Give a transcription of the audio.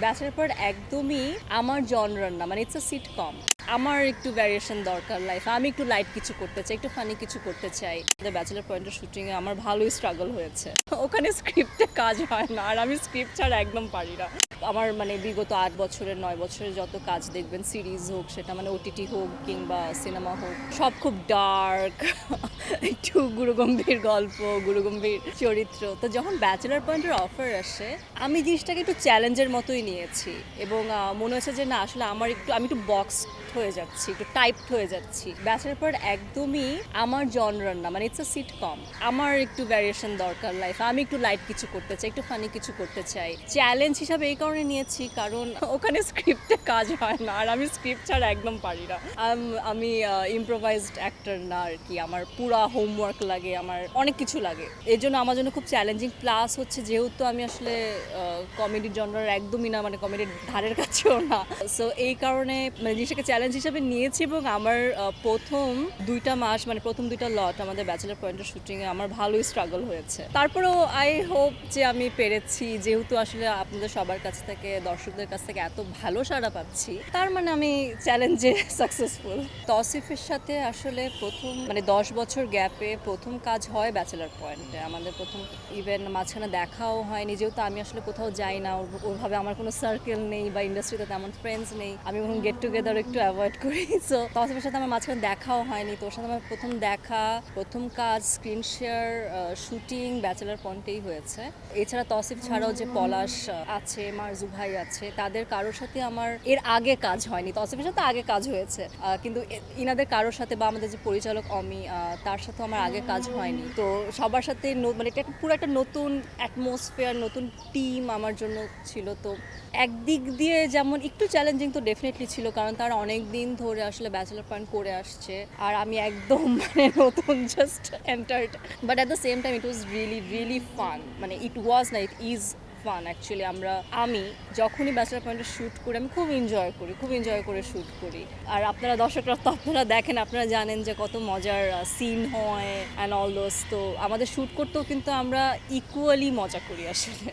Bachelor point একদমই আমার জনরার না, মানে ইটস আ সিটকম। আমার একটু ভ্যারিয়েশন দরকার লাইফ, আমি একটু লাইট কিছু করতে চাই, একটু ফানি কিছু করতে চাই। ব্যাচেলর পয়েন্টের শুটিংয়ে আমার ভালোই স্ট্রাগল হয়েছে। ওখানে স্ক্রিপ্টে কাজ হয় না, আর আমি স্ক্রিপ্ট ছাড়া একদম পারি না। আমার মানে বিগত 8 বছরের 9 বছরের যত কাজ দেখবেন, সিরিজ হোক, সেটা মানে ওটিটি হোক কিংবা সিনেমা হোক, সব খুব ডার্ক, একটু গুরুগম্ভীর গল্প, গুরুগম্ভীর চরিত্র। তো যখন ব্যাচেলর পয়েন্টের অফার আসে, আমি জিনিসটাকে একটু চ্যালেঞ্জের মতোই নিয়েছি এবং মনে হয়েছে যে না, আসলে আমি একটু বক্স হয়ে যাচ্ছি, একটু টাইপড হয়ে যাচ্ছি। ব্যাচেলর পয়েন্ট একদমই আমার জনরার না, মানে ইটস আ সিটকম। আমার একটু ভ্যারিয়েশন দরকার লাইফ, আমি একটু লাইট কিছু করতে চাই, একটু ফানি কিছু করতে চাই। চ্যালেঞ্জ হিসাবে এই কারণে নিয়েছি কারণ ওখানে স্ক্রিপ্টে কাজ হয় না, আর আমি স্ক্রিপ্ট ছাড়া একদম পারি না। আমি ইম্প্রোভাইজড অ্যাক্টর না আর কি, আমার পুরা হোমওয়ার্ক লাগে, আমার অনেক কিছু লাগে। এর জন্য আমার জন্য খুব চ্যালেঞ্জিং। প্লাস হচ্ছে যেহেতু আমি আসলে কমেডির জনরার একদমই না, মানে কমেডির ধারের কাছেও না। সো এই কারণে মানে জিনিসটাকে চ্যালেঞ্জ হিসেবে নিয়েছি এবং আমার প্রথম 2টা মাস, মানে প্রথম 2টা লট আমাদের ব্যাচেলর পয়েন্টের শুটিংয়ে আমার ভালোই স্ট্রাগল হয়েছে। তারপরেও আই হোপ যে আমি পেরেছি, যেহেতু আসলে আপনাদের সবার কাছ থেকে, দর্শকদের কাছ থেকে এত ভালো সাড়া পাচ্ছি, তার মানে আমি চ্যালেঞ্জে সাকসেসফুল। তৌসিফের সাথে আসলে প্রথম মানে 10 বছর গ্যাপে প্রথম কাজ হয় ব্যাচেলর পয়েন্টে। আমাদের প্রথম ইভেন্ট মাঝখানে দেখাও হয়নি, যেহেতু আমি আসলে কোথাও যাই না, ওইভাবে আমার কোনো সার্কেল নেই বা ইন্ডাস্ট্রিতে তেমন ফ্রেন্ডস নেই, আমি কোনো গেট টুগেদার একটু অ্যাভয়েড করি। সো তৌসিফের সাথে আমার মাঝখানে দেখাও হয়নি, তোর সাথে আমার প্রথম দেখা, প্রথম কাজ, স্ক্রিন শেয়ার, শুটিং ব্যাচেলর পয়েন্টেই হয়েছে। এছাড়া তৌসিফ ছাড়াও যে পলাশ আছে, মারজু ভাই আছে, তাদের কারোর সাথে আমার এর আগে কাজ হয়নি। তৌসিফের সাথে আগে কাজ হয়েছে, কিন্তু ইনাদের কারোর সাথে বা আমাদের যে পরিচালক অমি, তার সাথে আমার আগে কাজ হয়নি। তো সবার সাথে মানে এটা পুরো একটা নতুন অ্যাটমসফিয়ার, নতুন টিম আমার জন্য ছিল। তো একদিক দিয়ে যেমন একটু চ্যালেঞ্জিং তো ডেফিনেটলি ছিল, কারণ তারা অনেক দিন ধরে আসলে ব্যাচেলর পয়েন্ট করে আসছে, আর আমি একদম মানে নতুন just entered. But at the same time it was really really fun, মানে ইট ওয়াজ না, ইট ইজ ফান অ্যাকচুয়ালি। আমি যখনই ব্যাচেলর পয়েন্টে শ্যুট করি আমি খুব এনজয় করে শ্যুট করি। আর আপনারা দর্শকরা তো আপনারা দেখেন, আপনারা জানেন যে কত মজার সিন হয় অ্যান্ড অল দোস। তো আমাদের শ্যুট করতেও কিন্তু আমরা ইকুয়ালি মজা করি আসলে।